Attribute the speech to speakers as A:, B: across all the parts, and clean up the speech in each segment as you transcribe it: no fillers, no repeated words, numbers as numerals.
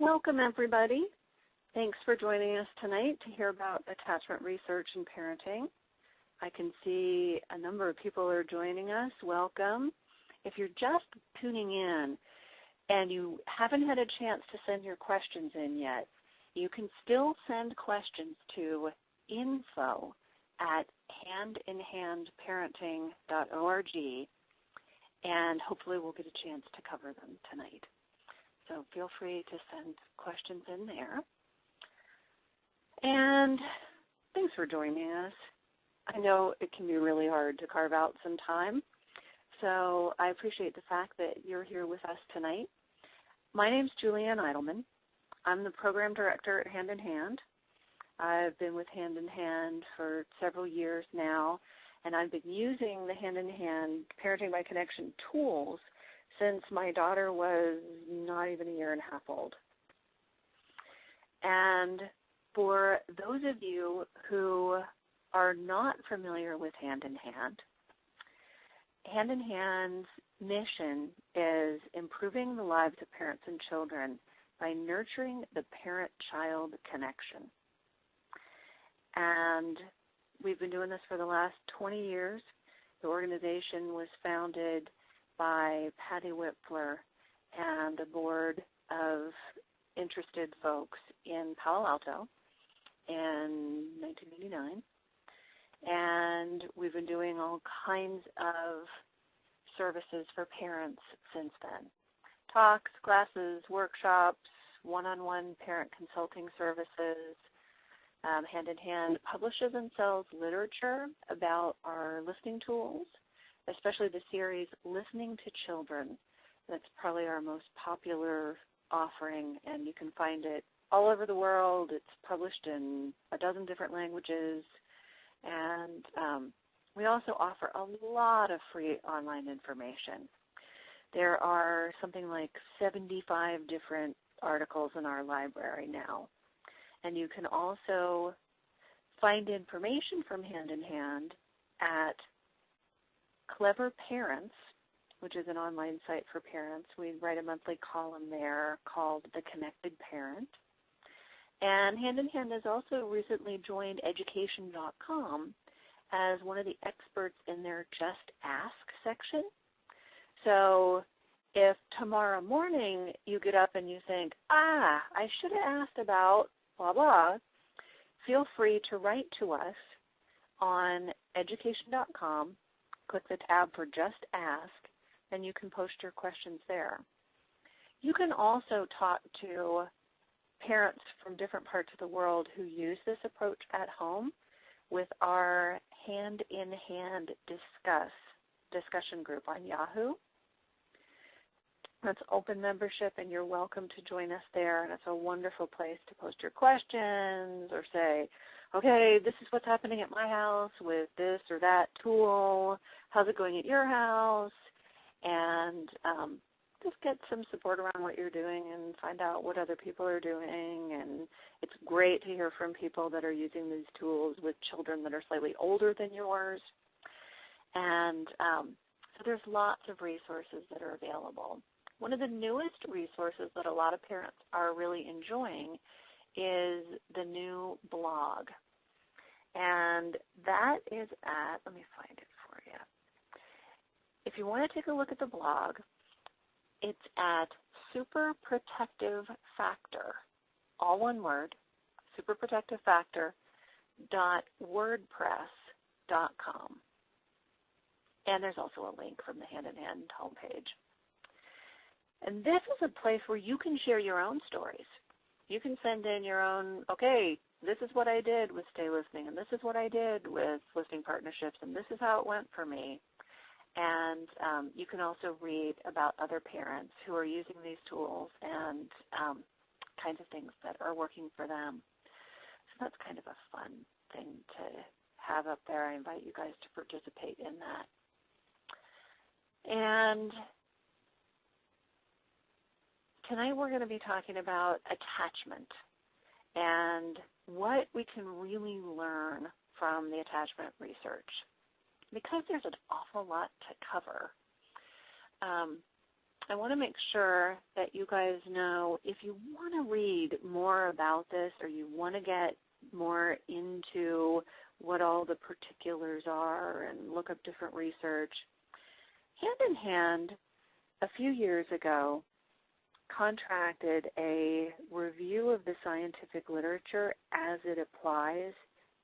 A: Welcome, everybody. Thanks for joining us tonight to hear about attachment research and parenting. I can see a number of people are joining us. Welcome. If you're just tuning in and you haven't had a chance to send your questions in yet, you can still send questions to info@handinhandparenting.org, and hopefully we'll get a chance to cover them tonight. So feel free to send questions in there. And thanks for joining us. I know it can be really hard to carve out some time, so I appreciate the fact that you're here with us tonight. My name's Julianne Eidelman. I'm the program director at Hand in Hand. I've been with Hand in Hand for several years now, and I've been using the Hand in Hand Parenting by Connection tools since my daughter was not even a year and a half old. And for those of you who are not familiar with Hand in Hand's mission is improving the lives of parents and children by nurturing the parent-child connection. And we've been doing this for the last 20 years. The organization was founded by Patty Whipfler and a board of interested folks in Palo Alto in 1989. And we've been doing all kinds of services for parents since then. Talks, classes, workshops, one-on-one parent consulting services. Hand in Hand publishes and sells literature about our listening tools, especially the series Listening to Children. That's probably our most popular offering, and you can find it all over the world. It's published in a dozen different languages, and we also offer a lot of free online information. There are something like 75 different articles in our library now, and you can also find information from Hand in Hand at Clever Parents, which is an online site for parents. We write a monthly column there called The Connected Parent. And Hand in Hand has also recently joined education.com as one of the experts in their Just Ask section. So if tomorrow morning you get up and you think, I should have asked about blah, blah, feel free to write to us on education.com. Click the tab for Just Ask, and you can post your questions there. You can also talk to parents from different parts of the world who use this approach at home with our Hand in Hand discussion group on Yahoo. That's open membership, and you're welcome to join us there, and it's a wonderful place to post your questions or say, okay, this is what's happening at my house with this or that tool. How's it going at your house? And just get some support around what you're doing and find out what other people are doing. And it's great to hear from people that are using these tools with children that are slightly older than yours. And so there's lots of resources that are available. One of the newest resources that a lot of parents are really enjoying is the new blog. And that is at, let me find it for you. If you want to take a look at the blog, it's at Super Protective Factor, all one word, superprotectivefactor.wordpress.com. And there's also a link from the Hand in Hand homepage. And this is a place where you can share your own stories. You can send in your own, okay, this is what I did with Stay Listening, and this is what I did with Listening Partnerships, and this is how it went for me. And you can also read about other parents who are using these tools and kinds of things that are working for them. So that's kind of a fun thing to have up there. I invite you guys to participate in that. And tonight we're going to be talking about attachment and what we can really learn from the attachment research. Because there's an awful lot to cover, I want to make sure that you guys know if you want to read more about this or you want to get more into what all the particulars are and look up different research, Hand in Hand, a few years ago, contracted a review of the scientific literature as it applies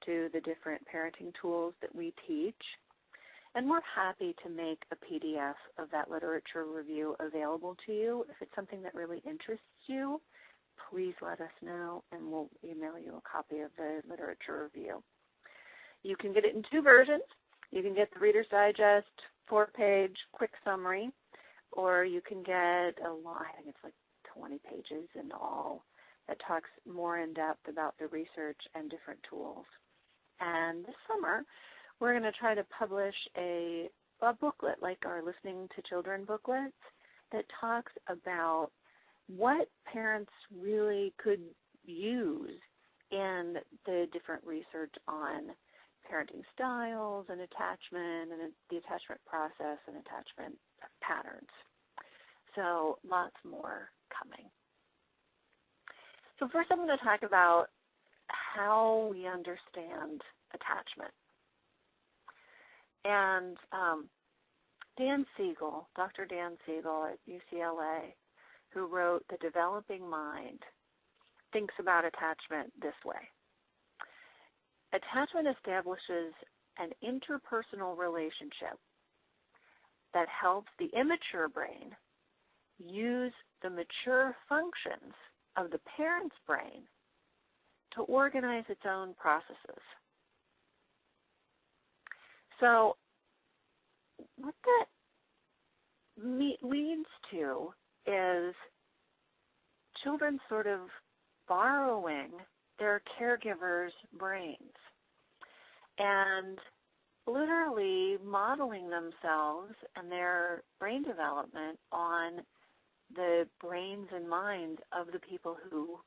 A: to the different parenting tools that we teach. And we're happy to make a PDF of that literature review available to you. If it's something that really interests you, please let us know and we'll email you a copy of the literature review. You can get it in two versions. You can get the Reader's Digest 4-page quick summary, or you can get a lot, I think it's like 20 pages in all, that talks more in depth about the research and different tools. And this summer, we're going to try to publish a booklet, like our Listening to Children booklets, that talks about what parents really could use in the different research on parenting styles and attachment and the attachment process and attachment patterns. So lots more coming. So first I'm going to talk about how we understand attachment. And Dan Siegel, Dr. Dan Siegel at UCLA, who wrote The Developing Mind, thinks about attachment this way. Attachment establishes an interpersonal relationship that helps the immature brain use the mature functions of the parent's brain to organize its own processes. So what that leads to is children sort of borrowing their caregivers' brains and literally modeling themselves and their brain development on the brains and minds of the people who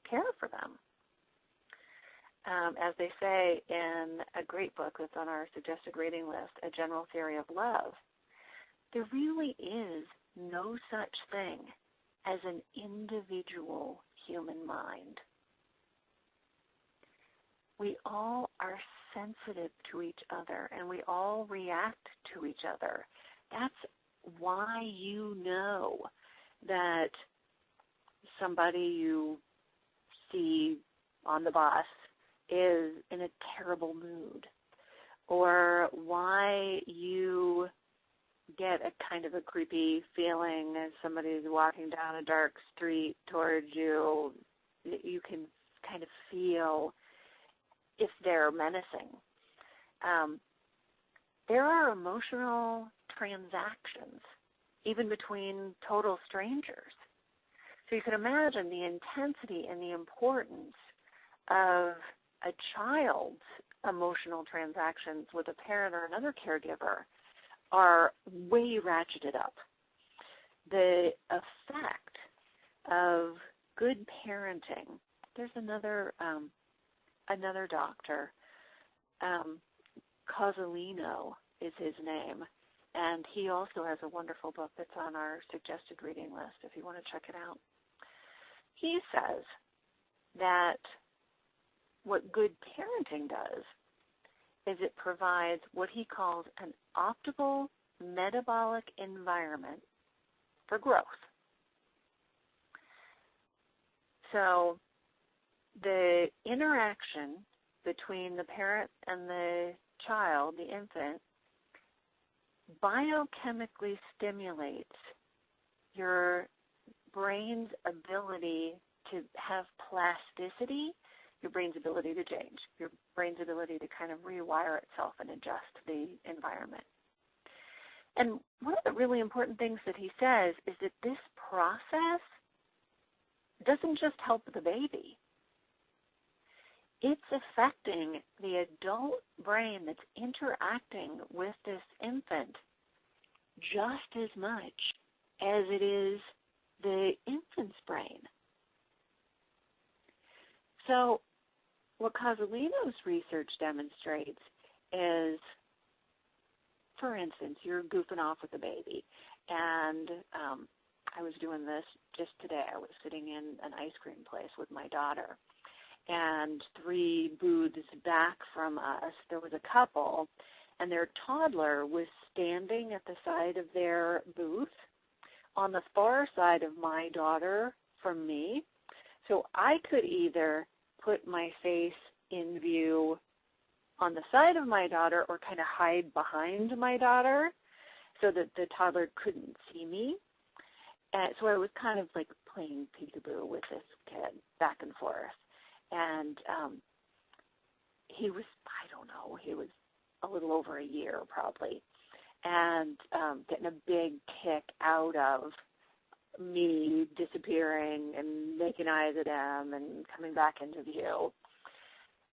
A: care for them. As they say in a great book that's on our suggested reading list, A General Theory of Love, there really is no such thing as an individual human mind. We all are sensitive to each other, and we all react to each other. That's why you know that somebody you see on the bus is in a terrible mood, or why you get a kind of a creepy feeling as somebody's walking down a dark street towards you. You can kind of feel if they're menacing. There are emotional transactions, even between total strangers. So you can imagine the intensity and the importance of a child's emotional transactions with a parent or another caregiver are way ratcheted up. The effect of good parenting, there's another doctor, Cozzolino is his name, and he also has a wonderful book that's on our suggested reading list if you want to check it out. He says that what good parenting does is it provides what he calls an optimal metabolic environment for growth. So the interaction between the parent and the child, the infant, biochemically stimulates your brain's ability to have plasticity, your brain's ability to change, your brain's ability to kind of rewire itself and adjust the environment. And one of the really important things that he says is that this process doesn't just help the baby. It's affecting the adult brain that's interacting with this infant just as much as it is the infant's brain. So what Cozzolino's research demonstrates is for instance, you're goofing off with the baby, and I was doing this just today. I was sitting in an ice cream place with my daughter, and 3 booths back from us, there was a couple, and their toddler was standing at the side of their booth on the far side of my daughter from me. So I could either put my face in view on the side of my daughter or kind of hide behind my daughter so that the toddler couldn't see me. And so I was kind of like playing peekaboo with this kid back and forth. And he was, I don't know, he was a little over a year probably, and getting a big kick out of me disappearing and making eyes at him and coming back into view.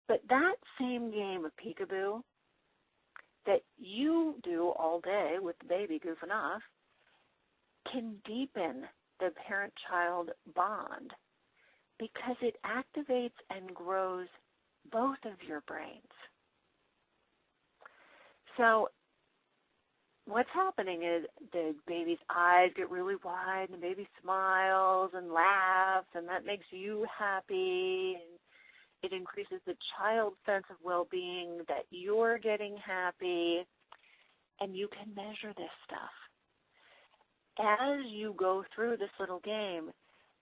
A: But that same game of peekaboo that you do all day with the baby goofing off can deepen the parent-child bond because it activates and grows both of your brains. So what's happening is the baby's eyes get really wide, and the baby smiles and laughs, and that makes you happy, and it increases the child's sense of well-being that you're getting happy, and you can measure this stuff. As you go through this little game,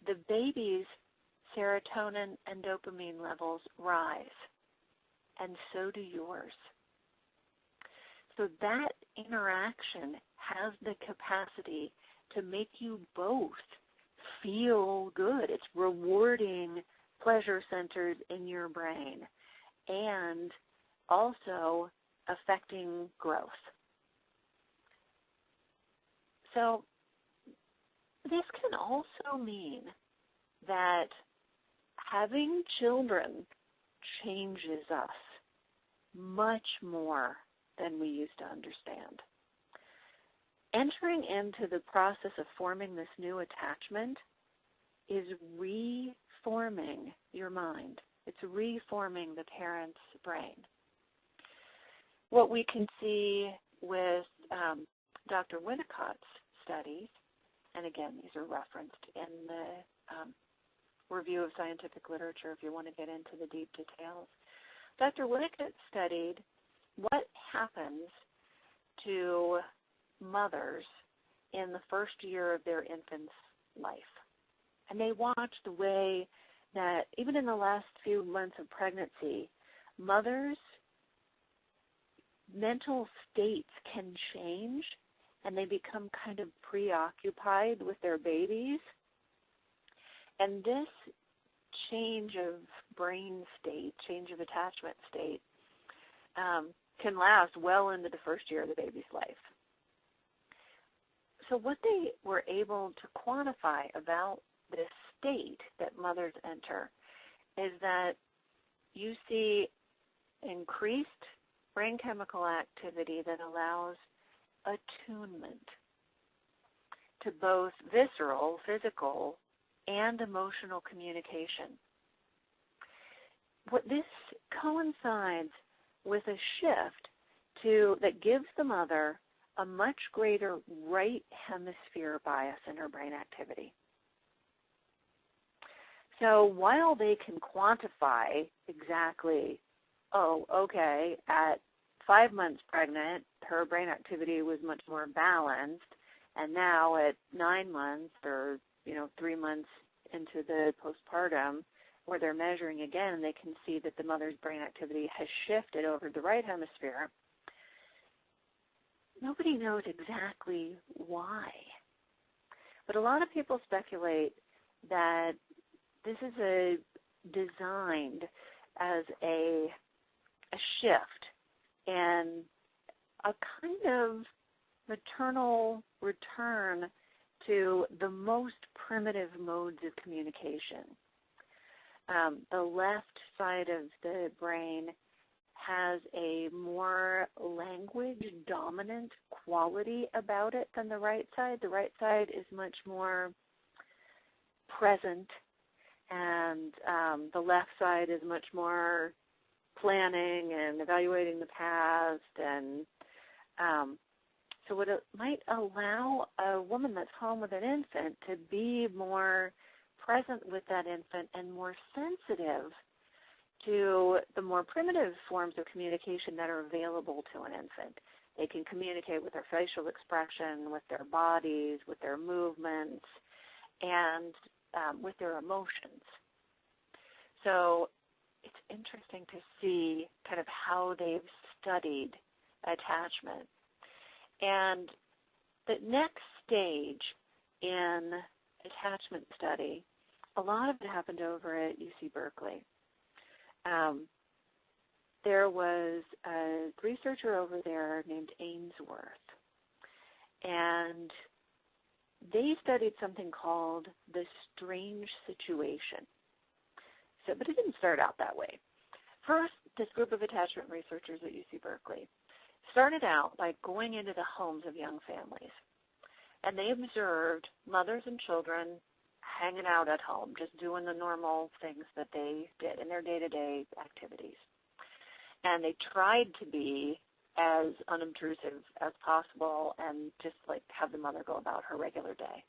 A: the baby's serotonin and dopamine levels rise, and so do yours. So that interaction has the capacity to make you both feel good. It's rewarding pleasure centers in your brain and also affecting growth. So this can also mean that having children changes us much more than we used to understand. Entering into the process of forming this new attachment is reforming your mind. It's reforming the parent's brain. What we can see with Dr. Winnicott's studies, and again, these are referenced in the review of scientific literature if you want to get into the deep details. Dr. Winnicott studied what happens to mothers in the first year of their infant's life. And they watched the way that even in the last few months of pregnancy, mothers' mental states can change and they become kind of preoccupied with their babies. And this change of brain state, change of attachment state, can last well into the first year of the baby's life. So what they were able to quantify about this state that mothers enter is that you see increased brain chemical activity that allows attunement to both visceral, physical, and emotional communication. What this coincides with a shift that gives the mother a much greater right hemisphere bias in her brain activity. So while they can quantify exactly, at 5 months pregnant, her brain activity was much more balanced, and now at 9 months or 3 months into the postpartum, where they're measuring again, and they can see that the mother's brain activity has shifted over the right hemisphere. Nobody knows exactly why. But a lot of people speculate that this is designed as a shift and a kind of maternal return to the most primitive modes of communication. The left side of the brain has a more language-dominant quality about it than the right side. The right side is much more present, and the left side is much more planning and evaluating the past and So it might allow a woman that's home with an infant to be more present with that infant and more sensitive to the more primitive forms of communication that are available to an infant. They can communicate with their facial expression, with their bodies, with their movements, and with their emotions. So it's interesting to see kind of how they've studied attachment. And the next stage in attachment study, a lot of it happened over at UC Berkeley. There was a researcher over there named Ainsworth, and they studied something called the strange situation. So, but it didn't start out that way. First, this group of attachment researchers at UC Berkeley started out by going into the homes of young families, and they observed mothers and children hanging out at home, just doing the normal things that they did in their day-to-day activities. And they tried to be as unobtrusive as possible and just like have the mother go about her regular day.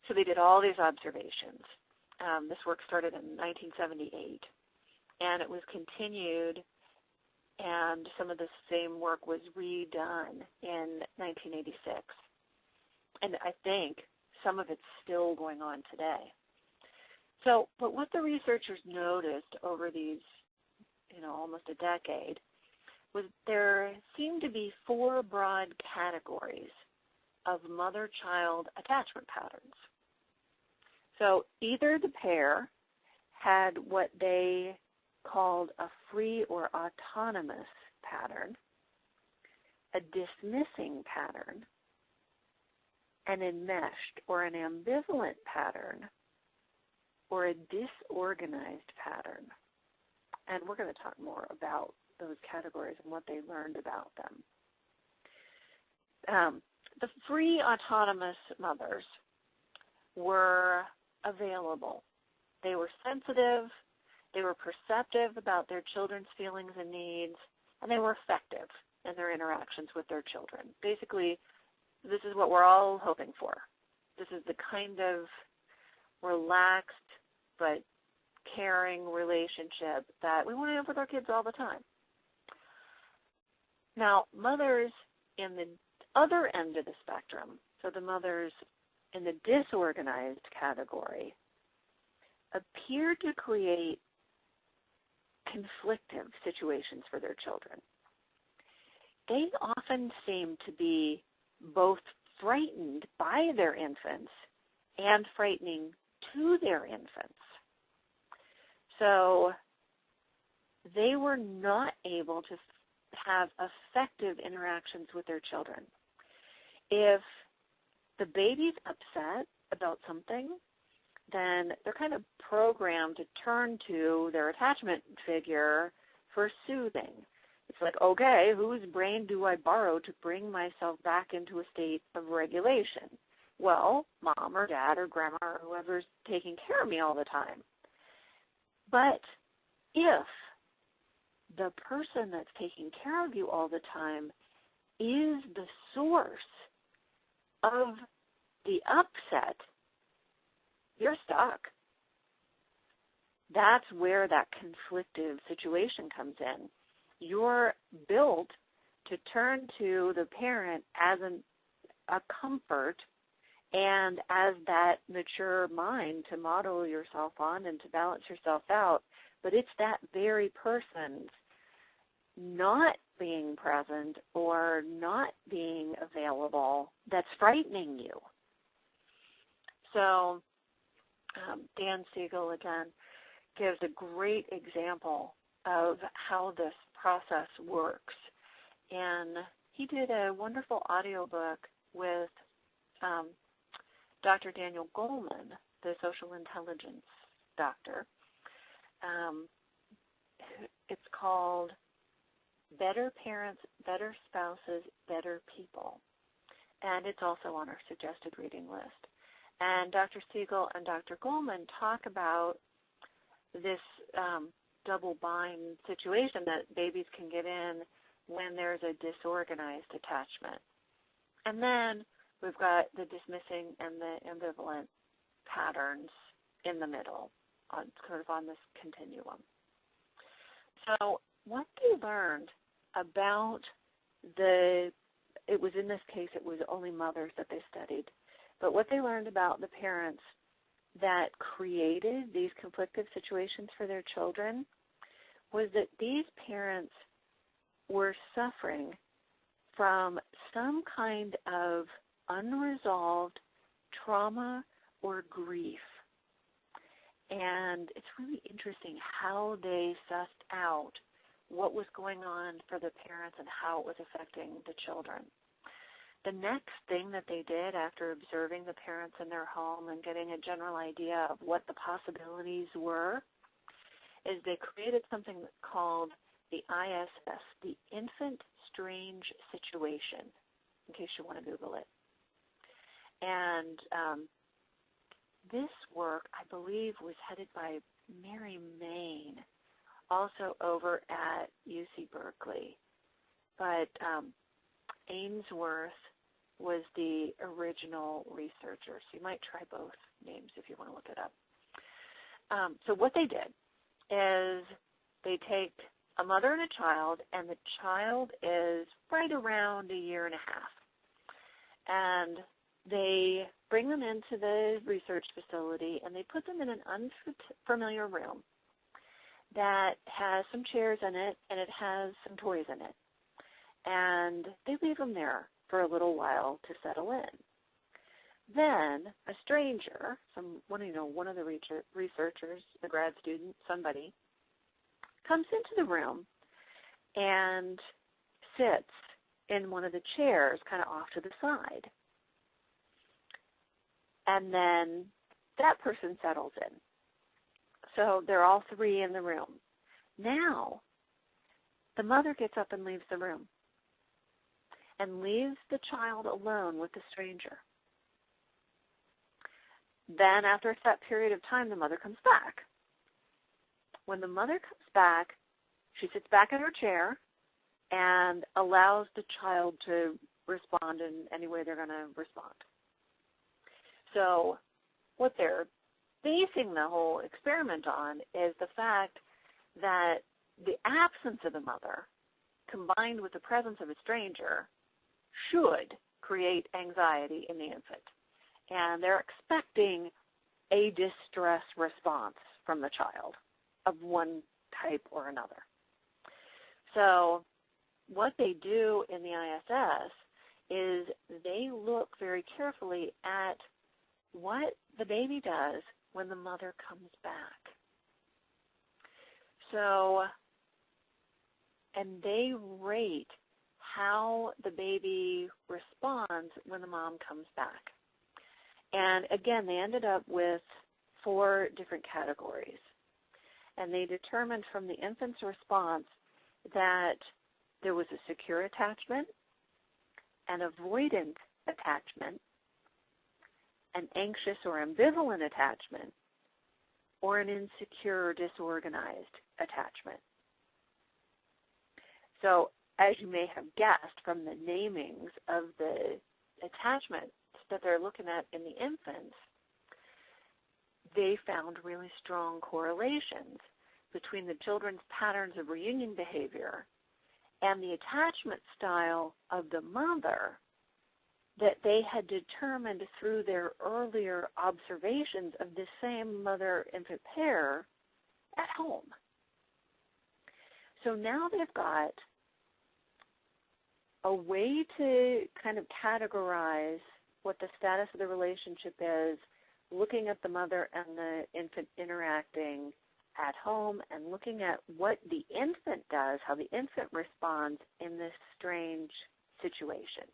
A: So they did all these observations. This work started in 1978, and it was continued, and some of the same work was redone in 1986. And I think some of it's still going on today. So, but what the researchers noticed over these, almost a decade, was there seemed to be 4 broad categories of mother-child attachment patterns. So either the pair had what they called a free or autonomous pattern, a dismissing pattern, an enmeshed or an ambivalent pattern, or a disorganized pattern. And we're going to talk more about those categories and what they learned about them. The free autonomous mothers were available. They were sensitive, they were perceptive about their children's feelings and needs, and they were effective in their interactions with their children. Basically, this is what we're all hoping for. This is the kind of relaxed but caring relationship that we want to have with our kids all the time. Now, mothers in the other end of the spectrum, so the mothers in the disorganized category, appear to create conflictive situations for their children. They often seem to be both frightened by their infants and frightening to their infants. So they were not able to have effective interactions with their children. If the baby's upset about something, then they're kind of programmed to turn to their attachment figure for soothing. It's like, okay, whose brain do I borrow to bring myself back into a state of regulation? Well, mom or dad or grandma or whoever's taking care of me all the time. But if the person that's taking care of you all the time is the source of the upset, you're stuck. That's where that conflictive situation comes in. You're built to turn to the parent as a comfort and as that mature mind to model yourself on and to balance yourself out. But it's that very person's not being present or not being available that's frightening you. So Dan Siegel, again, gives a great example of how this process works. And he did a wonderful audiobook with Dr. Daniel Goleman, the social intelligence doctor. It's called Better Parents, Better Spouses, Better People. And it's also on our suggested reading list. And Dr. Siegel and Dr. Goleman talk about this double bind situation that babies can get in when there's a disorganized attachment. And then we've got the dismissing and the ambivalent patterns in the middle, sort of on this continuum. So what they learned about it was in this case, it was only mothers that they studied, but what they learned about the parents that created these conflictive situations for their children was that these parents were suffering from some kind of unresolved trauma or grief. And it's really interesting how they sussed out what was going on for the parents and how it was affecting the children. The next thing that they did after observing the parents in their home and getting a general idea of what the possibilities were is they created something called the ISS, the Infant Strange Situation, in case you want to Google it. And this work, I believe, was headed by Mary Main, also over at UC Berkeley. But Ainsworth was the original researcher, so you might try both names if you want to look it up. So what they did is they take a mother and a child, and the child is right around a year and a half. And they bring them into the research facility, and they put them in an unfamiliar room that has some chairs in it, and it has some toys in it. And they leave them there for a little while to settle in. Then a stranger, one of the researchers, a grad student, somebody, comes into the room and sits in one of the chairs kind of off to the side. And then that person settles in. So they're all three in the room. Now, the mother gets up and leaves the room and leaves the child alone with the stranger. Then after a set period of time, the mother comes back. When the mother comes back, she sits back in her chair and allows the child to respond in any way they're going to respond. So what they're basing the whole experiment on is the fact that the absence of the mother combined with the presence of a stranger should create anxiety in the infant. And they're expecting a distress response from the child of one type or another. So what they do in the ISS is they look very carefully at what the baby does when the mother comes back. So, and they rate how the baby responds when the mom comes back. And again, they ended up with 4 different categories. And they determined from the infant's response that there was a secure attachment, an avoidant attachment, an anxious or ambivalent attachment, or an insecure or disorganized attachment. So, as you may have guessed from the namings of the attachments that they're looking at in the infants, they found really strong correlations between the children's patterns of reunion behavior and the attachment style of the mother that they had determined through their earlier observations of this same mother-infant pair at home. So now they've got a way to kind of categorize what the status of the relationship is, looking at the mother and the infant interacting at home and looking at what the infant does, how the infant responds in this strange situation.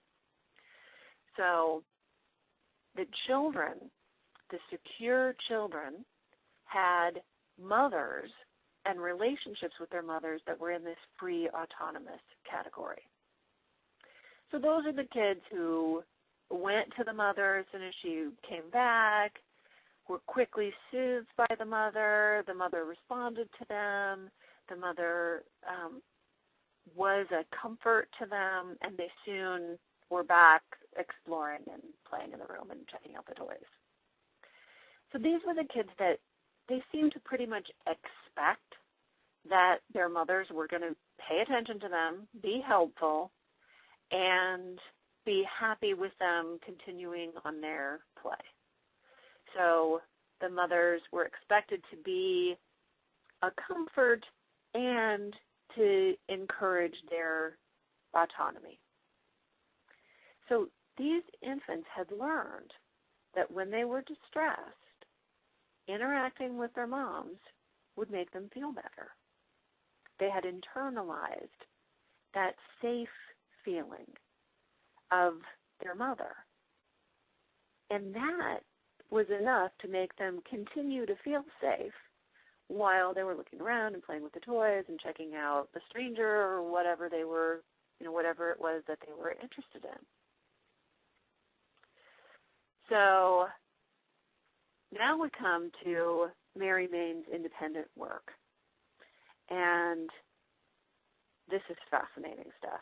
A: So the children, the secure children, had mothers and relationships with their mothers that were in this free autonomous category. So those are the kids who went to the mother as soon as she came back, were quickly soothed by the mother responded to them, the mother was a comfort to them, and they soon were back exploring and playing in the room and checking out the toys. So these were the kids that they seemed to pretty much expect that their mothers were going to pay attention to them, be helpful, and be happy with them continuing on their play. So the mothers were expected to be a comfort and to encourage their autonomy. So these infants had learned that when they were distressed, interacting with their moms would make them feel better. They had internalized that safe feeling of their mother. And that was enough to make them continue to feel safe while they were looking around and playing with the toys and checking out the stranger or whatever they were, whatever it was that they were interested in. So now we come to Mary Maine's independent work. And this is fascinating stuff.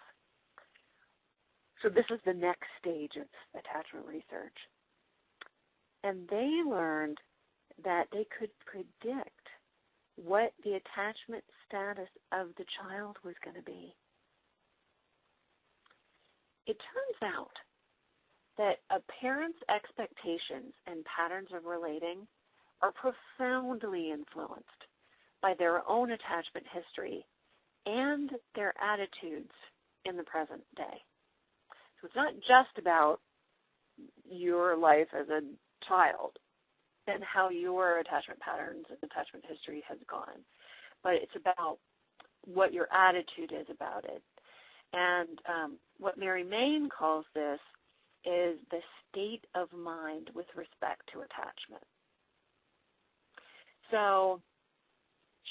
A: So this is the next stage of attachment research. And they learned that they could predict what the attachment status of the child was going to be. It turns out that a parent's expectations and patterns of relating are profoundly influenced by their own attachment history and their attitudes in the present day. So it's not just about your life as a child and how your attachment patterns and attachment history has gone, but it's about what your attitude is about it. And what Mary Main calls this is the state of mind with respect to attachment. So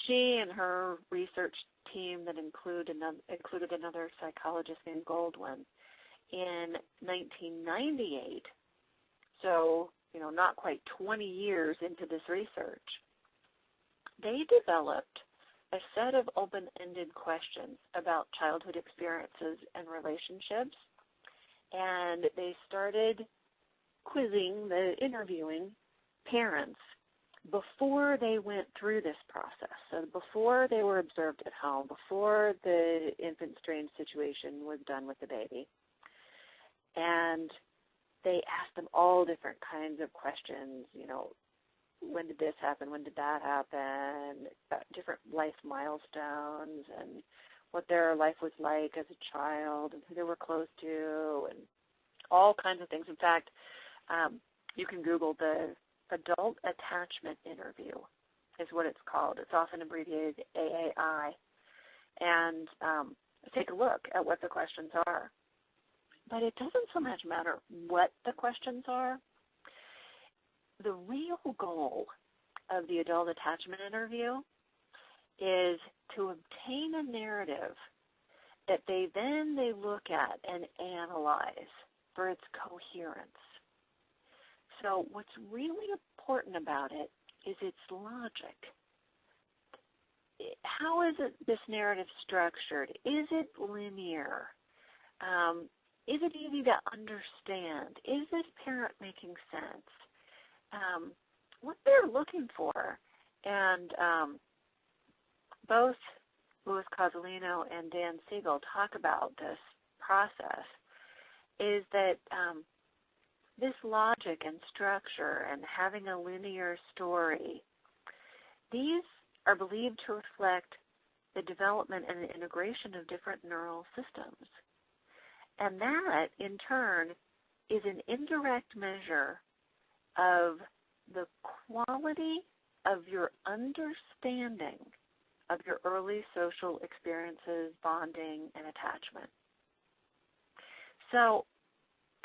A: she and her research team that included another psychologist named Goldwyn in 1998, so not quite 20 years into this research, they developed a set of open-ended questions about childhood experiences and relationships, and they started interviewing parents before they went through this process. So before they were observed at home, before the infant strange situation was done with the baby. And they asked them all different kinds of questions, when did this happen, when did that happen, different life milestones and what their life was like as a child and who they were close to and all kinds of things. In fact, you can Google the Adult Attachment Interview is what it's called. It's often abbreviated AAI. And take a look at what the questions are. But it doesn't so much matter what the questions are. The real goal of the Adult Attachment Interview is to obtain a narrative that they look at and analyze for its coherence. So what's really important about it is its logic. How is this narrative structured? Is it linear? Is it easy to understand? Is this parent making sense? What they're looking for, and both Louis Cozolino and Dan Siegel talk about this process, is that this logic and structure and having a linear story, these are believed to reflect the development and the integration of different neural systems. And that, in turn, is an indirect measure of the quality of your understanding of your early social experiences, bonding, and attachment. So,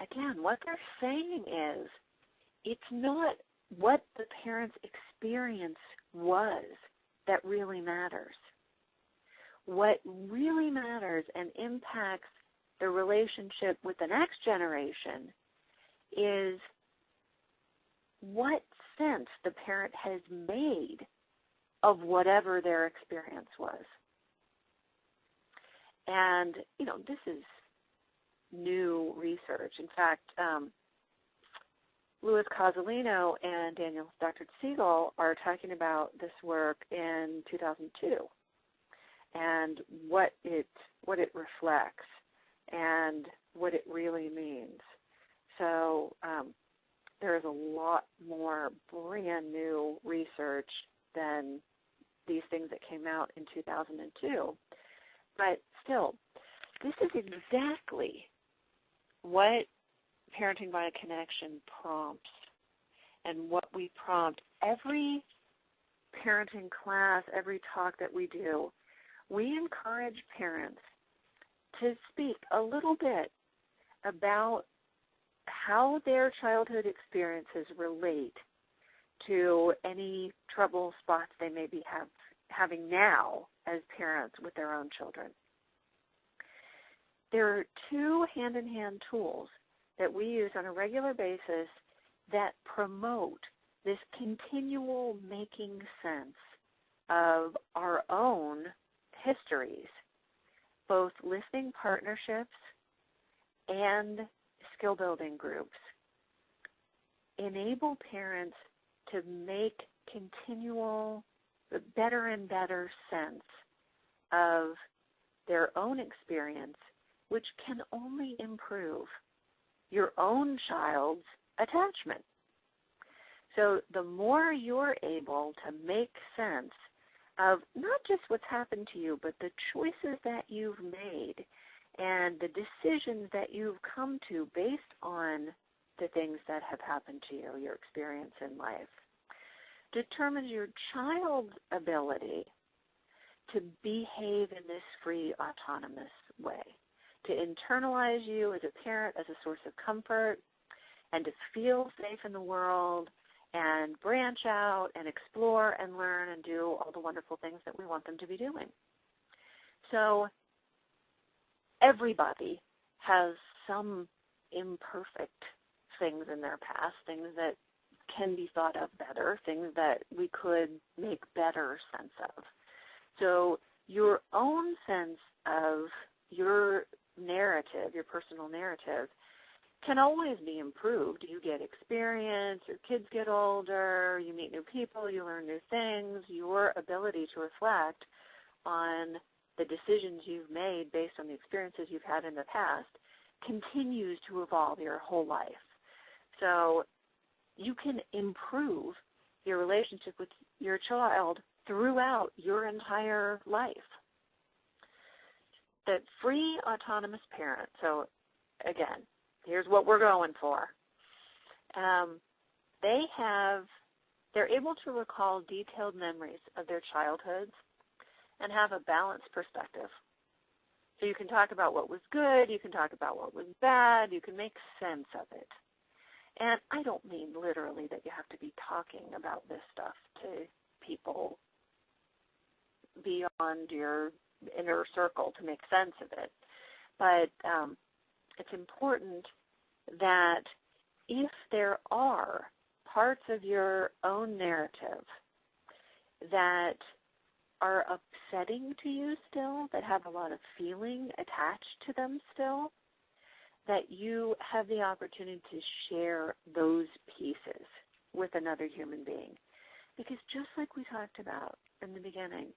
A: again, what they're saying is it's not what the parent's experience was that really matters. What really matters and impacts the relationship with the next generation is what sense the parent has made of whatever their experience was. And, this is new research. In fact, Louis Cozolino and Dr. Siegel are talking about this work in 2002 and what it reflects and what it really means. So there is a lot more brand new research than these things that came out in 2002. But still, this is exactly what Parenting by Connection prompts and what we prompt. Every parenting class, every talk that we do, we encourage parents to speak a little bit about how their childhood experiences relate to any trouble spots they may be having now as parents with their own children. There are two hand-in-hand tools that we use on a regular basis that promote this continual making sense of our own histories, both listening partnerships and skill-building groups. Enable parents to make continual, better and better sense of their own experience, which can only improve your own child's attachment. So the more you're able to make sense of not just what's happened to you, but the choices that you've made and the decisions that you've come to based on the things that have happened to you, your experience in life, determines your child's ability to behave in this free, autonomous way, to internalize you as a parent as a source of comfort, and to feel safe in the world and branch out and explore and learn and do all the wonderful things that we want them to be doing. So everybody has some imperfect things in their past, things that can be thought of better, things that we could make better sense of. So your own sense of your narrative, your personal narrative, can always be improved. You get experience, your kids get older, you meet new people, you learn new things. Your ability to reflect on the decisions you've made based on the experiences you've had in the past continues to evolve your whole life. So you can improve your relationship with your child throughout your entire life. The free autonomous parent, so again, here's what we're going for. They're able to recall detailed memories of their childhoods and have a balanced perspective. So you can talk about what was good, you can talk about what was bad, you can make sense of it. And I don't mean literally that you have to be talking about this stuff to people beyond your inner circle to make sense of it. But it's important that if there are parts of your own narrative that are upsetting to you still, that have a lot of feeling attached to them still, that you have the opportunity to share those pieces with another human being. Because just like we talked about in the beginning,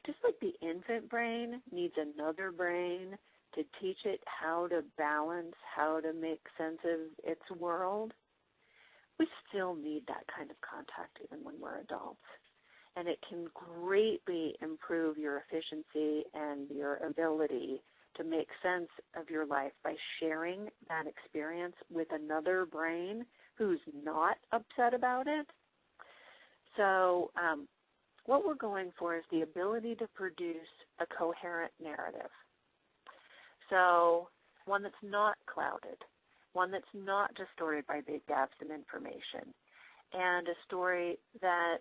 A: just like the infant brain needs another brain to teach it how to balance, how to make sense of its world, we still need that kind of contact even when we're adults. And it can greatly improve your efficiency and your ability to make sense of your life by sharing that experience with another brain who's not upset about it. So what we're going for is the ability to produce a coherent narrative. So one that's not clouded, one that's not distorted by big gaps in information, and a story that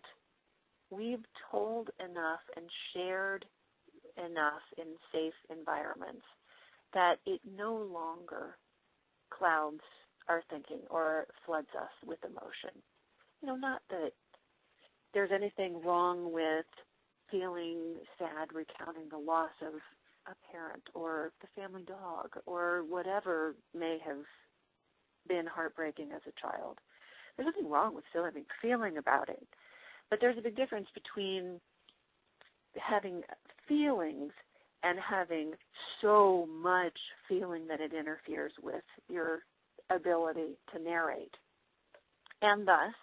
A: we've told enough and shared enough in safe environments that it no longer clouds our thinking or floods us with emotion. Not that there's anything wrong with feeling sad, recounting the loss of a parent or the family dog or whatever may have been heartbreaking as a child. There's nothing wrong with feeling about it, but there's a big difference between having feelings and having so much feeling that it interferes with your ability to narrate, and thus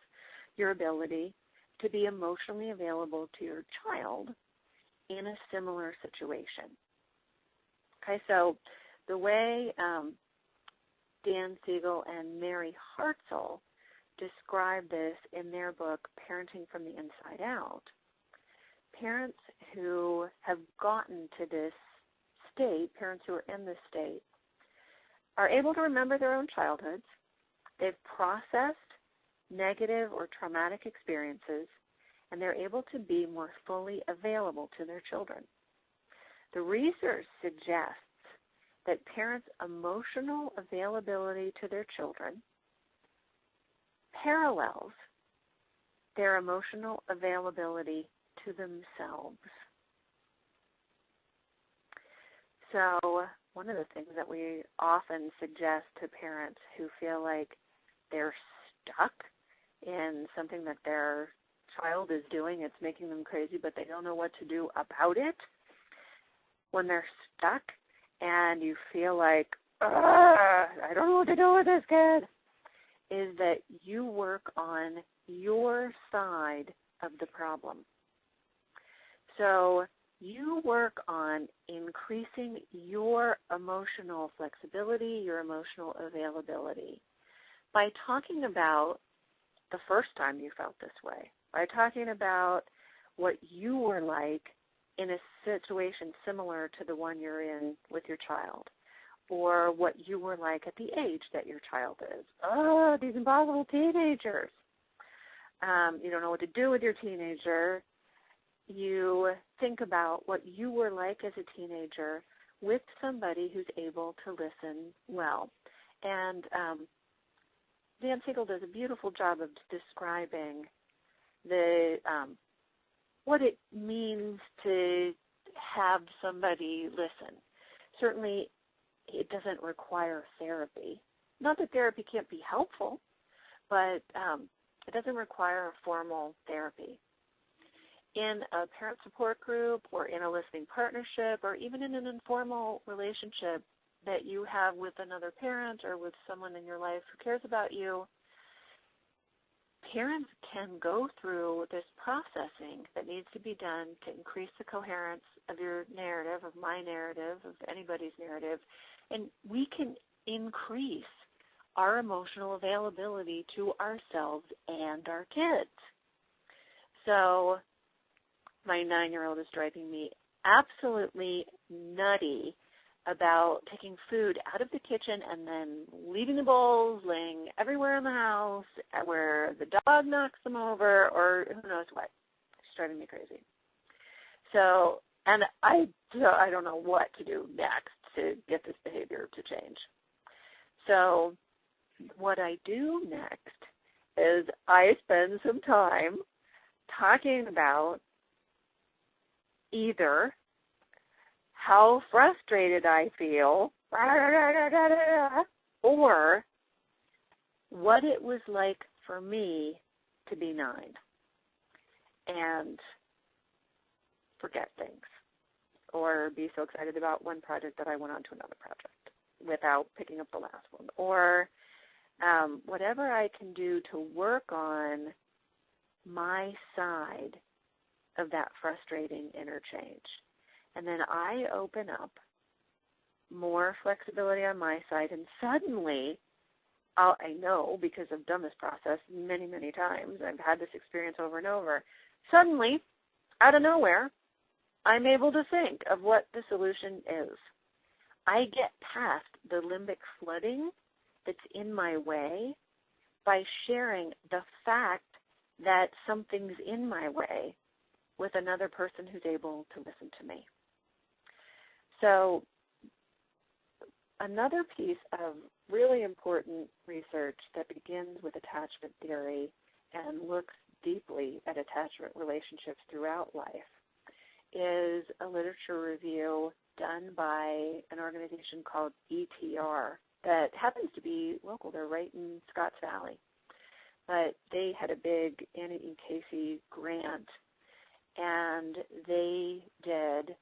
A: your ability to be emotionally available to your child in a similar situation. Okay, so the way Dan Siegel and Mary Hartzell describe this in their book, Parenting from the Inside Out, parents who have gotten to this state, parents who are in this state, are able to remember their own childhoods. They've processed negative or traumatic experiences, and they're able to be more fully available to their children. The research suggests that parents' emotional availability to their children parallels their emotional availability to themselves. So one of the things that we often suggest to parents who feel like they're stuck in something that their child is doing, it's making them crazy, but they don't know what to do about it, when they're stuck and you feel like, I don't know what to do with this kid, is that you work on your side of the problem. So you work on increasing your emotional flexibility, your emotional availability, by talking about the first time you felt this way, by talking about what you were like in a situation similar to the one you're in with your child, or what you were like at the age that your child is. Oh, these impossible teenagers. You don't know what to do with your teenager. You think about what you were like as a teenager with somebody who's able to listen well. And Dan Siegel does a beautiful job of describing the what it means to have somebody listen. Certainly, it doesn't require therapy. Not that therapy can't be helpful, but it doesn't require a formal therapy. In a parent support group or in a listening partnership or even in an informal relationship that you have with another parent or with someone in your life who cares about you, parents can go through this processing that needs to be done to increase the coherence of your narrative, of my narrative, of anybody's narrative, and we can increase our emotional availability to ourselves and our kids. So my 9-year-old is driving me absolutely nutty about taking food out of the kitchen and then leaving the bowls laying everywhere in the house where the dog knocks them over or who knows what. It's driving me crazy. So, and I don't know what to do next to get this behavior to change. So what I do next is I spend some time talking about either how frustrated I feel, or what it was like for me to be 9 and forget things, or be so excited about one project that I went on to another project without picking up the last one, or whatever I can do to work on my side of that frustrating interchange. And then I open up more flexibility on my side, and suddenly, I know because I've done this process many, many times, I've had this experience over and over, suddenly, out of nowhere, I'm able to think of what the solution is. I get past the limbic flooding that's in my way by sharing the fact that something's in my way with another person who's able to listen to me. So another piece of really important research that begins with attachment theory and looks deeply at attachment relationships throughout life is a literature review done by an organization called ETR that happens to be local. They're right in Scotts Valley. But they had a big Anna E. Casey grant, and they did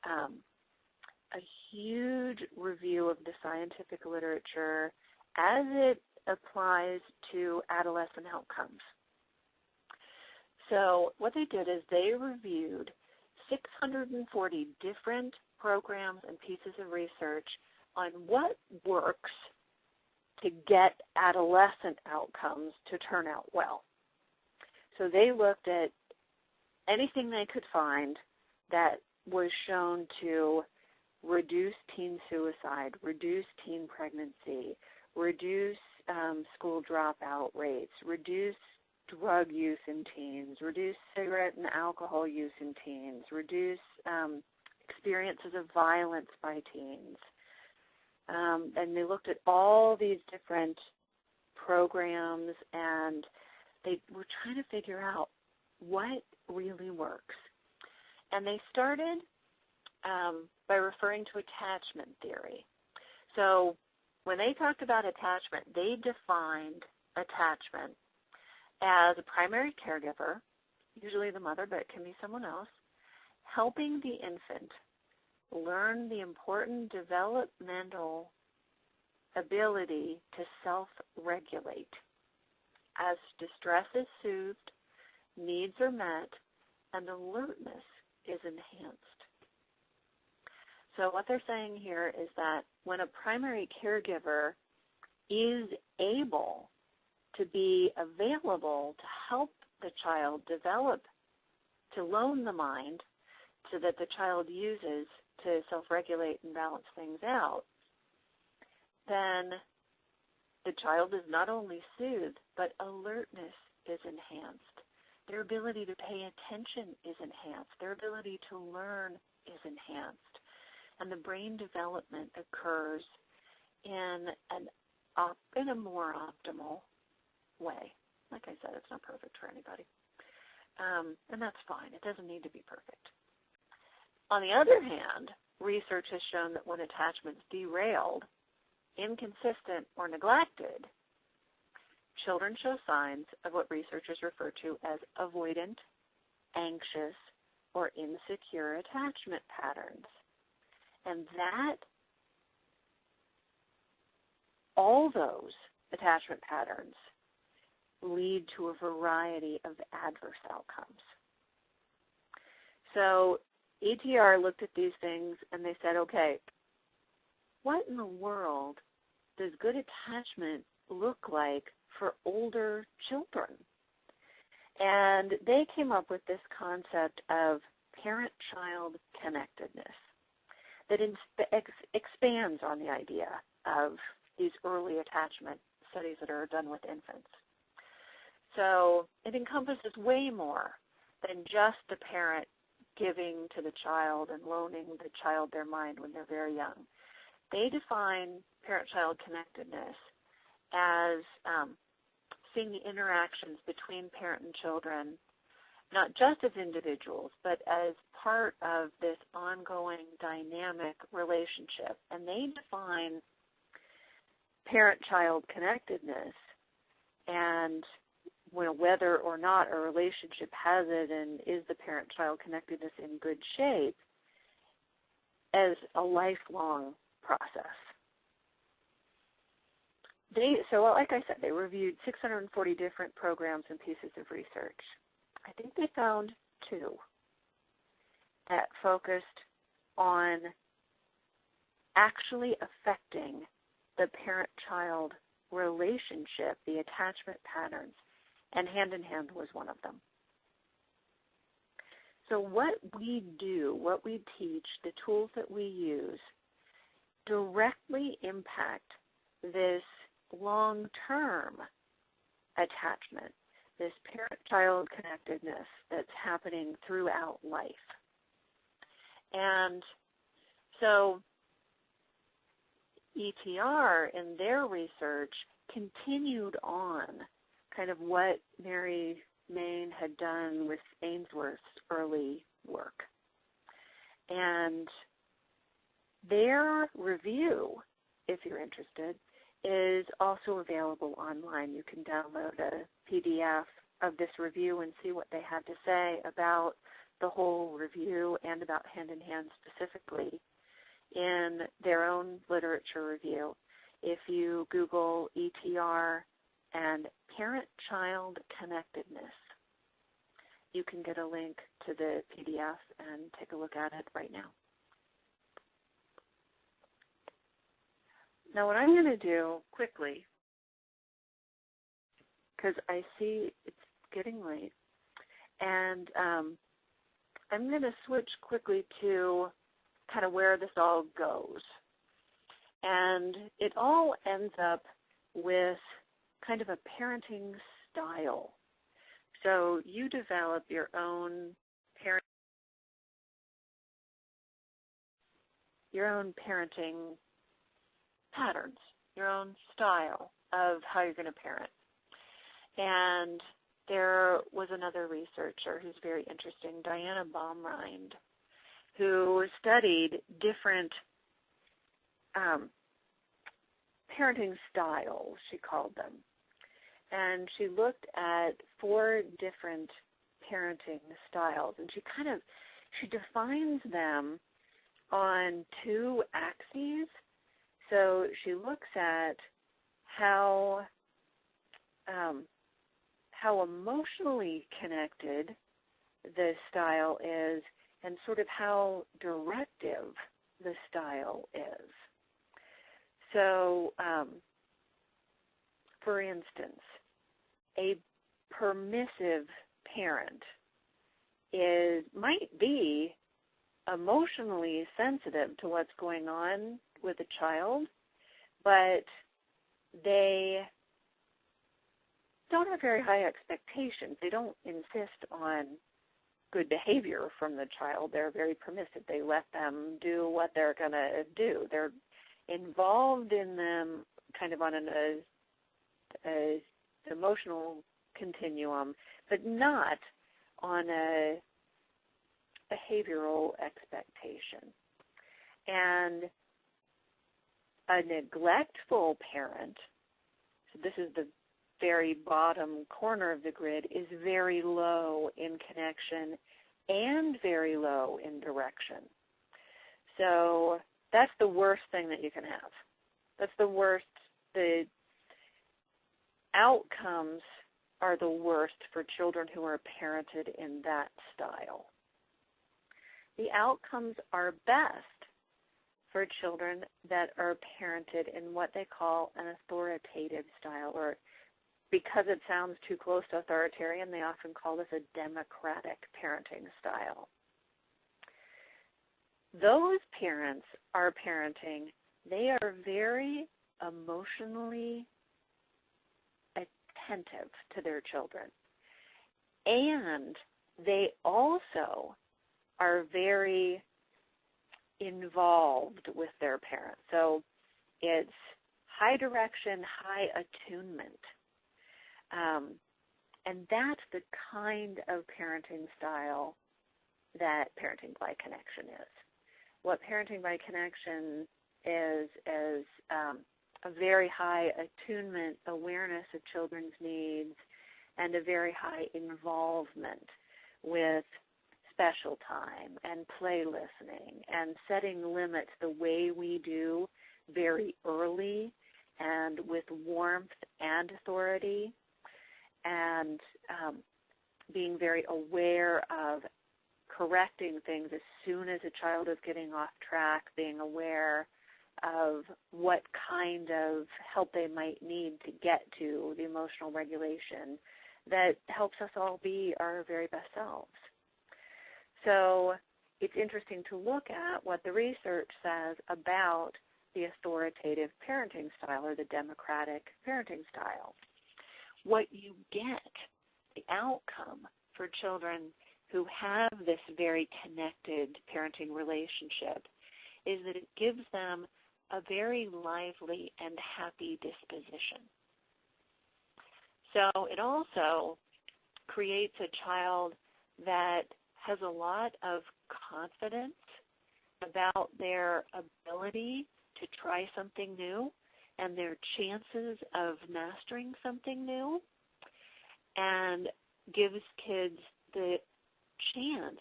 A: a huge review of the scientific literature as it applies to adolescent outcomes. So what they did is they reviewed 640 different programs and pieces of research on what works to get adolescent outcomes to turn out well. So they looked at anything they could find that was shown to reduce teen suicide, reduce teen pregnancy, reduce school dropout rates, reduce drug use in teens, reduce cigarette and alcohol use in teens, reduce experiences of violence by teens. And they looked at all these different programs, and they were trying to figure out what really works. And they started by referring to attachment theory. So when they talked about attachment, they defined attachment as a primary caregiver, usually the mother, but it can be someone else, helping the infant learn the important developmental ability to self-regulate as distress is soothed, needs are met, and alertness is enhanced. So what they're saying here is that when a primary caregiver is able to be available to help the child develop, to loan the mind so that the child uses to self-regulate and balance things out, then the child is not only soothed, but alertness is enhanced. Their ability to pay attention is enhanced. Their ability to learn is enhanced. And the brain development occurs in a more optimal way. Like I said, it's not perfect for anybody. And that's fine. It doesn't need to be perfect. On the other hand, research has shown that when attachment's derailed, inconsistent, or neglected, children show signs of what researchers refer to as avoidant, anxious, or insecure attachment patterns. And that, all those attachment patterns lead to a variety of adverse outcomes. So ETR looked at these things and they said, okay, what in the world does good attachment look like for older children? And they came up with this concept of parent-child connectedness that expands on the idea of these early attachment studies that are done with infants. So it encompasses way more than just the parent giving to the child and loaning the child their mind when they're very young. They define parent-child connectedness as seeing the interactions between parent and children, not just as individuals, but as part of this ongoing dynamic relationship. And they define parent-child connectedness and whether or not a relationship has it and is the parent-child connectedness in good shape as a lifelong process. So like I said, they reviewed 640 different programs and pieces of research. I think they found two that focused on actually affecting the parent-child relationship, the attachment patterns, and Hand in Hand was one of them. So what we do, what we teach, the tools that we use directly impact this long-term attachment, this parent-child connectedness that's happening throughout life. And so ETR in their research continued on kind of what Mary Main had done with Ainsworth's early work. And their review, if you're interested, is also available online. You can download a PDF of this review and see what they have to say about the whole review and about Hand in Hand specifically in their own literature review. If you Google ETR and parent-child connectedness, you can get a link to the PDF and take a look at it right now. Now what I'm going to do quickly, because I see it's getting late, and I'm going to switch quickly to kind of where this all goes. And it all ends up with kind of a parenting style. So you develop your own parenting patterns, your own style of how you're going to parent. And there was another researcher who's very interesting, Diana Baumrind, who studied different parenting styles, she called them. And she looked at 4 different parenting styles, and she defines them on 2 axes. So she looks at how emotionally connected the style is and sort of how directive the style is. So, for instance, a permissive parent might be emotionally sensitive to what's going on with a child, but they don't have very high expectations. They don't insist on good behavior from the child. They're very permissive. They let them do what they're going to do. They're involved in them kind of on an emotional continuum, but not on a behavioral expectation. And a neglectful parent, so this is the very bottom corner of the grid, is very low in connection and very low in direction. So that's the worst thing that you can have. That's the worst. The outcomes are the worst for children who are parented in that style. The outcomes are best for children that are parented in what they call an authoritative style, or because it sounds too close to authoritarian, they often call this a democratic parenting style. Those parents are parenting, they are very emotionally attentive to their children. And they also are very involved with their parents. So it's high direction, high attunement. And that's the kind of parenting style that parenting by connection is. What parenting by connection is a very high attunement, awareness of children's needs, and a very high involvement with special time and play listening and setting limits the way we do very early and with warmth and authority, and being very aware of correcting things as soon as a child is getting off track, being aware of what kind of help they might need to get to the emotional regulation that helps us all be our very best selves. So it's interesting to look at what the research says about the authoritative parenting style or the democratic parenting style. What you get, the outcome for children who have this very connected parenting relationship, is that it gives them a very lively and happy disposition. So it also creates a child that has a lot of confidence about their ability to try something new and their chances of mastering something new, and gives kids the chance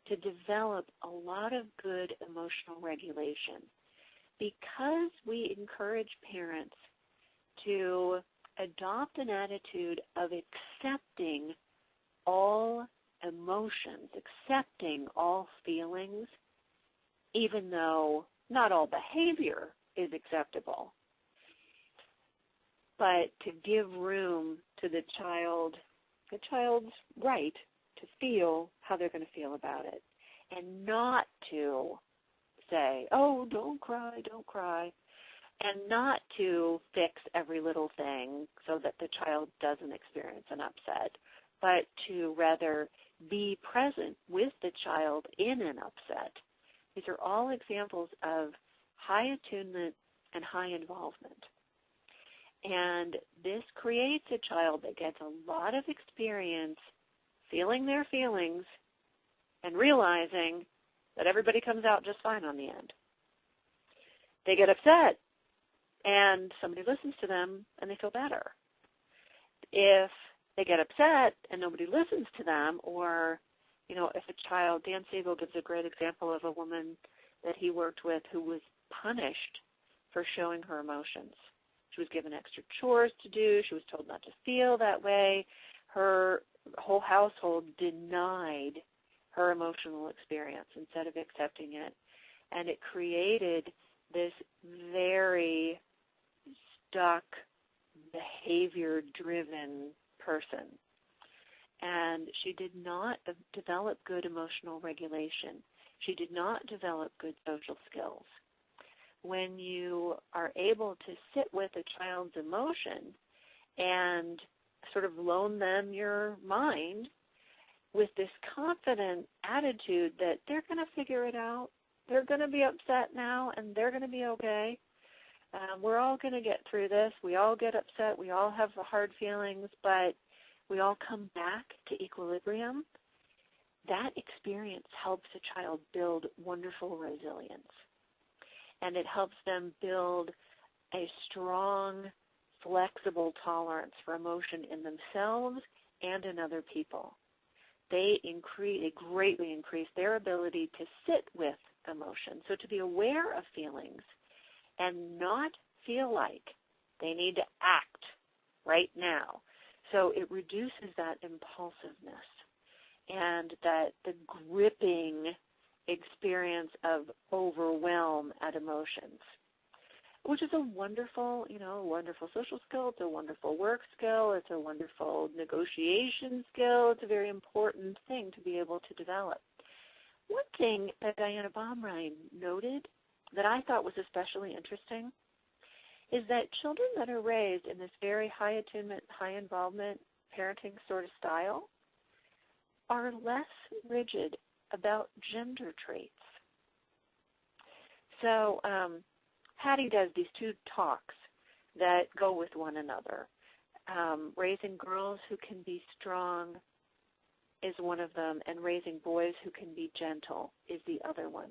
A: to develop a lot of good emotional regulation. Because we encourage parents to adopt an attitude of accepting all emotions, accepting all feelings, even though not all behavior is acceptable, but to give room to the child's right to feel how they're going to feel about it, and not to say, oh, don't cry, and not to fix every little thing so that the child doesn't experience an upset, but to rather be present with the child in an upset. These are all examples of high attunement and high involvement. And this creates a child that gets a lot of experience feeling their feelings and realizing that everybody comes out just fine on the end. They get upset, and somebody listens to them, and they feel better. If they get upset and nobody listens to them, or, if a child, Dan Siegel gives a great example of a woman that he worked with who was punished for showing her emotions. She was given extra chores to do. She was told not to feel that way. Her whole household denied her emotional experience instead of accepting it. And it created this very stuck, behavior-driven person. And she did not develop good emotional regulation. She did not develop good social skills. When you are able to sit with a child's emotion and sort of loan them your mind with this confident attitude that they're going to figure it out, they're going to be upset now, and they're going to be okay. We're all going to get through this. We all get upset. We all have hard feelings, but we all come back to equilibrium. That experience helps a child build wonderful resilience. And it helps them build a strong, flexible tolerance for emotion in themselves and in other people. They greatly increase their ability to sit with emotion. So to be aware of feelings and not feel like they need to act right now. So it reduces that impulsiveness and that the gripping experience of overwhelm at emotions, which is a wonderful, wonderful social skill. It's a wonderful work skill. It's a wonderful negotiation skill. It's a very important thing to be able to develop. One thing that Diana Baumrein noted that I thought was especially interesting is that children that are raised in this very high attunement, high involvement parenting sort of style are less rigid about gender traits. So Patty does these two talks that go with one another. Raising girls who can be strong is one of them, and raising boys who can be gentle is the other one.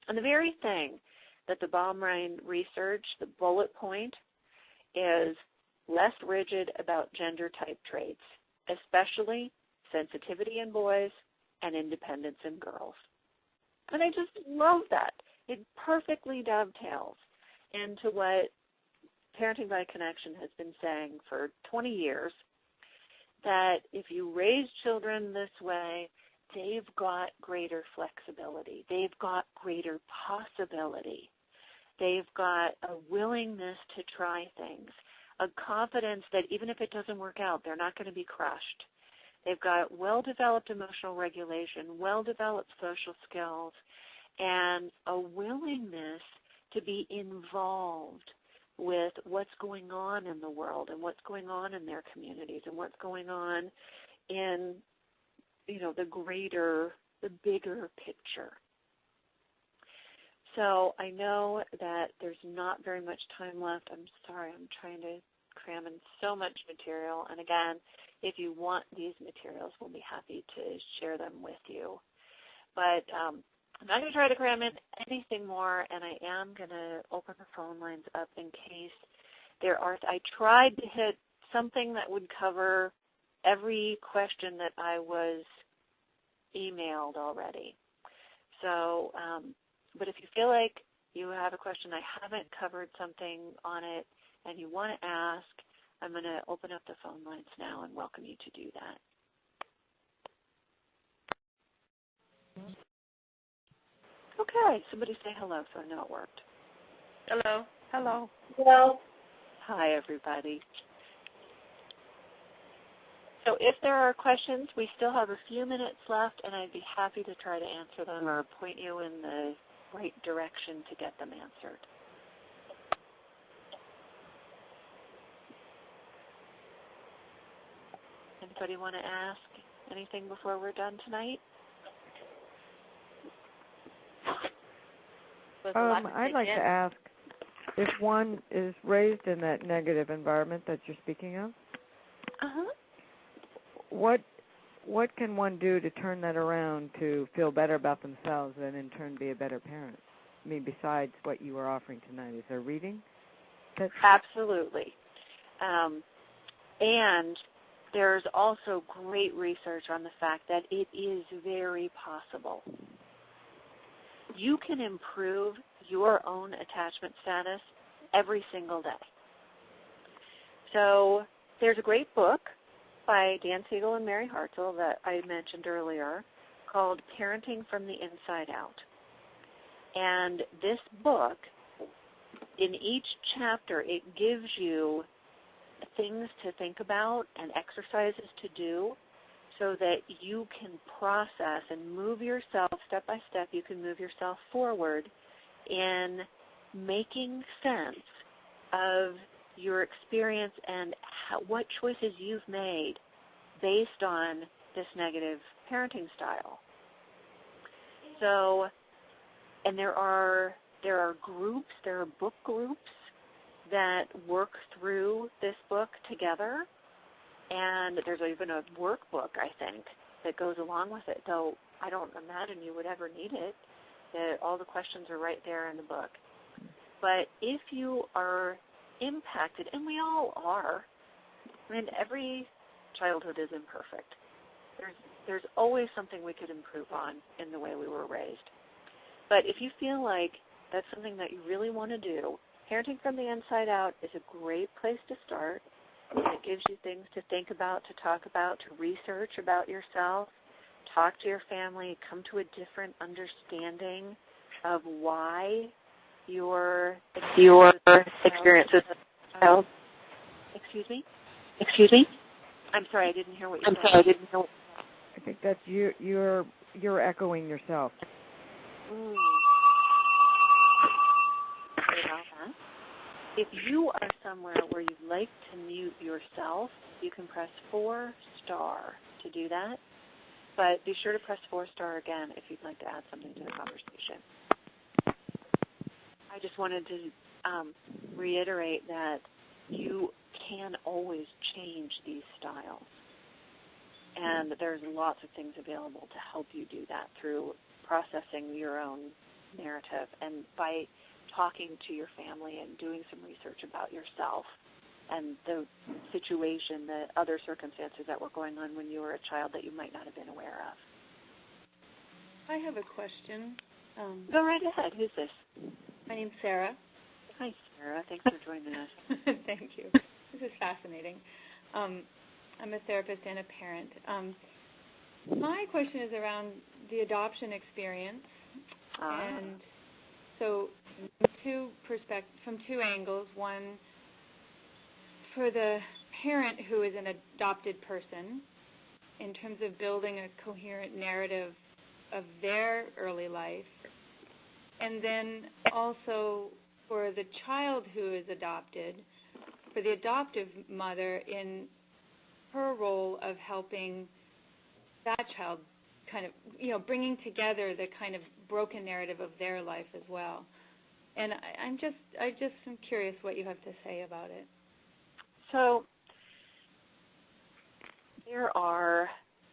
A: And the very thing that the Baumrein research, the bullet point, is less rigid about gender type traits, especially sensitivity in boys and independence in girls. And I just love that. It perfectly dovetails into what Parenting by Connection has been saying for 20 years, that if you raise children this way, they've got greater flexibility. They've got greater possibility. They've got a willingness to try things, a confidence that even if it doesn't work out, they're not going to be crushed. They've got well-developed emotional regulation, well-developed social skills, and a willingness to be involved with what's going on in the world and what's going on in their communities and what's going on in, the bigger picture. So I know that there's not very much time left. I'm sorry, I'm trying to cram in so much material. And again, if you want these materials, we'll be happy to share them with you. But I'm not going to try to cram in anything more, and I am going to open the phone lines up in case there are. I tried to hit something that would cover every question that I was emailed already. So, but if you feel like you have a question, I haven't covered something on it, and you want to ask, I'm going to open up the phone lines now and welcome you to do that. Okay, somebody say hello so I know it worked.
B: Hello.
C: Hello.
A: Hello. Hi, everybody. So if there are questions, we still have a few minutes left, and I'd be happy to try to answer them or point you in the right direction to get them answered. Anybody want to ask anything before we're done tonight?
C: I'd like to ask, if one is raised in that negative environment that you're speaking of, what can one do to turn that around to feel better about themselves and in turn be a better parent? I mean, besides what you were offering tonight, is there reading?
A: Absolutely. And there's also great research on the fact that it is very possible. You can improve your own attachment status every single day. So there's a great book by Dan Siegel and Mary Hartzell that I mentioned earlier called Parenting from the Inside Out. And this book, in each chapter, it gives you things to think about and exercises to do so that you can process and move yourself step by step. You can move yourself forward in making sense of your experience and what choices you've made based on this negative parenting style. So, and there are groups, there are book groups that work through this book together, and there's even a workbook, I think, that goes along with it, though I don't imagine you would ever need it. All the questions are right there in the book. But if you are impacted, and we all are, I mean, every childhood is imperfect. There's always something we could improve on in the way we were raised. But if you feel like that's something that you really want to do, Parenting from the Inside Out is a great place to start. It gives you things to think about, to talk about, to research about yourself, talk to your family, come to a different understanding of why your experiences. Excuse me? I'm sorry, I didn't hear what you said.
C: I think that's you're echoing yourself.
A: If you are somewhere where you'd like to mute yourself, you can press 4* to do that. But be sure to press 4* again if you'd like to add something to the conversation. I just wanted to reiterate that you can always change these styles. And there's lots of things available to help you do that through processing your own narrative and by talking to your family and doing some research about yourself and the situation, the other circumstances that were going on when you were a child that you might not have been aware of.
B: I have a question.
A: Go right ahead. Who's this?
B: My name's Sarah.
A: Hi, Sarah. Thanks for joining us.
B: Thank you. This is fascinating. I'm a therapist and a parent. My question is around the adoption experience. And so from two angles. One, for the parent who is an adopted person, in terms of building a coherent narrative of their early life, and then also for the child who is adopted, for the adoptive mother in her role of helping that child kind of, bringing together the kind of broken narrative of their life as well. And I just am curious what you have to say about it.
A: So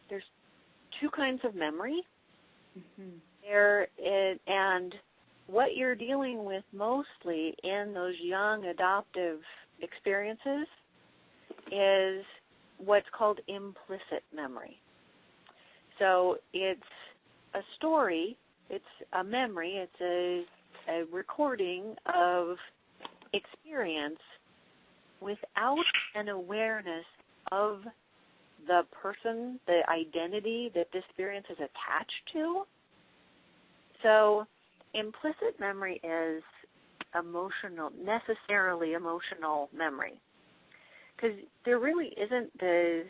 A: there's two kinds of memory.
B: Mm-hmm.
A: And what you're dealing with mostly in those young adoptive experiences is what's called implicit memory. So it's a story, it's a memory, it's a recording of experience without an awareness of the person, the identity that this experience is attached to. So implicit memory is necessarily emotional memory, because there really isn't the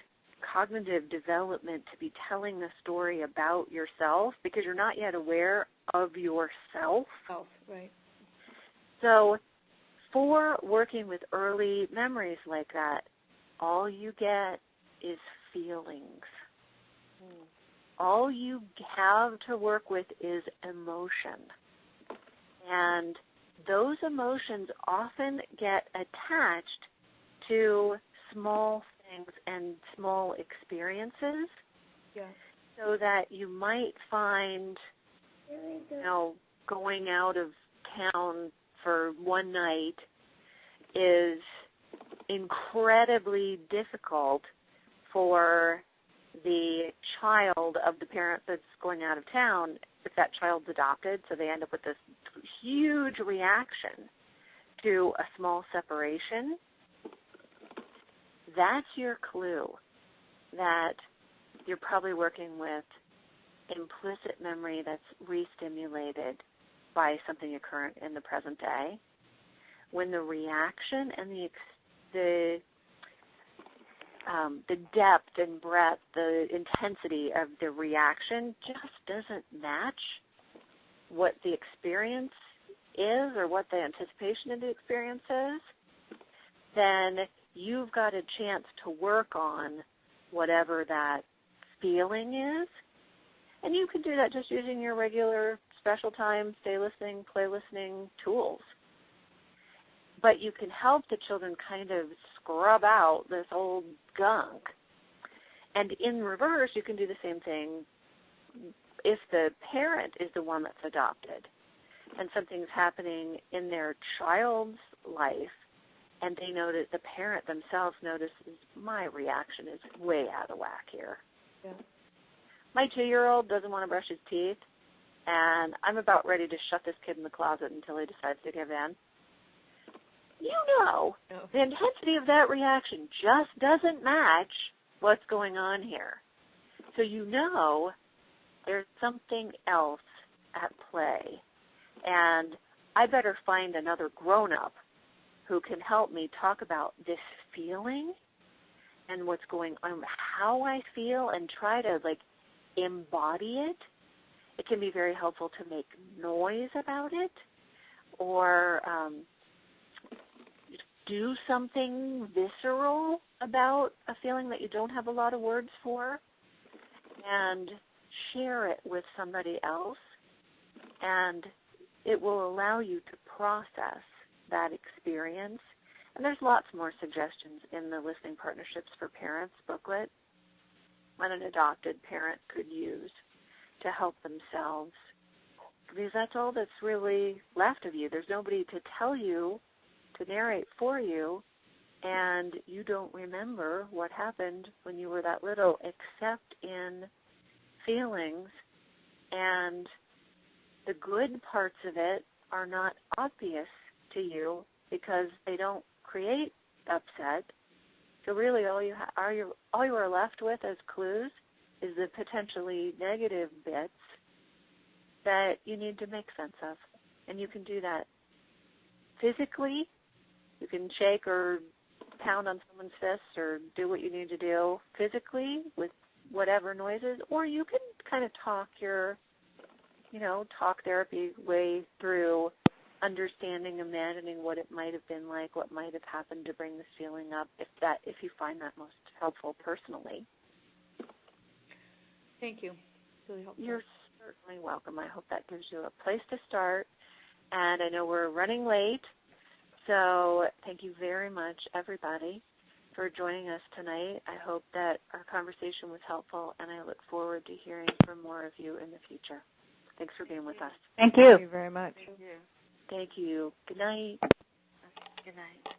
A: cognitive development to be telling the story about yourself because you're not yet aware of yourself.
B: Oh, right.
A: So for working with early memories like that, all you get is feelings. All you have to work with is emotion. And those emotions often get attached to small things and small experiences.
B: Yeah.
A: So that you might find, going out of town for one night is incredibly difficult for the child of the parent that's going out of town if that child's adopted, so they end up with this huge reaction to a small separation. That's your clue that you're probably working with implicit memory that's re-stimulated by something occurring in the present day. When the reaction and the depth and breadth, the intensity of the reaction just doesn't match what the experience is or what the anticipation of the experience is, then you've got a chance to work on whatever that feeling is. And you can do that just using your regular special time, stay listening, play listening tools. But you can help the children kind of scrub out this old gunk. And in reverse, you can do the same thing if the parent is the one that's adopted and something's happening in their child's life and they notice, the parent themselves notices, my reaction is way out of whack here.
B: Yeah.
A: My 2-year-old doesn't want to brush his teeth, and I'm about ready to shut this kid in the closet until he decides to give in.
B: No.
A: The intensity of that reaction just doesn't match what's going on here. So there's something else at play, and I better find another grown-up who can help me talk about this feeling and what's going on, how I feel, and try to, embody it. It can be very helpful to make noise about it or do something visceral about a feeling that you don't have a lot of words for and share it with somebody else, and it will allow you to process that experience. And there's lots more suggestions in the Listening Partnerships for Parents booklet what an adopted parent could use to help themselves, because that's all that's really left of you. There's nobody to tell you, to narrate for you, and you don't remember what happened when you were that little except in feelings, and the good parts of it are not obvious to you because they don't create upset. So really all you are left with as clues is the potentially negative bits that you need to make sense of. And you can do that physically. You can shake or pound on someone's fists or do what you need to do physically with whatever noises, or you can kind of talk therapy way through understanding, imagining what it might have been like, what might have happened to bring this feeling up, if you find that most helpful personally.
B: Thank you. Really helpful.
A: You're certainly welcome. I hope that gives you a place to start. And I know we're running late, so thank you very much, everybody, for joining us tonight. I hope that our conversation was helpful, and I look forward to hearing from more of you in the future. Thanks for being with us.
D: Thank you.
C: Thank you very much.
A: Thank you. Good night. Good night.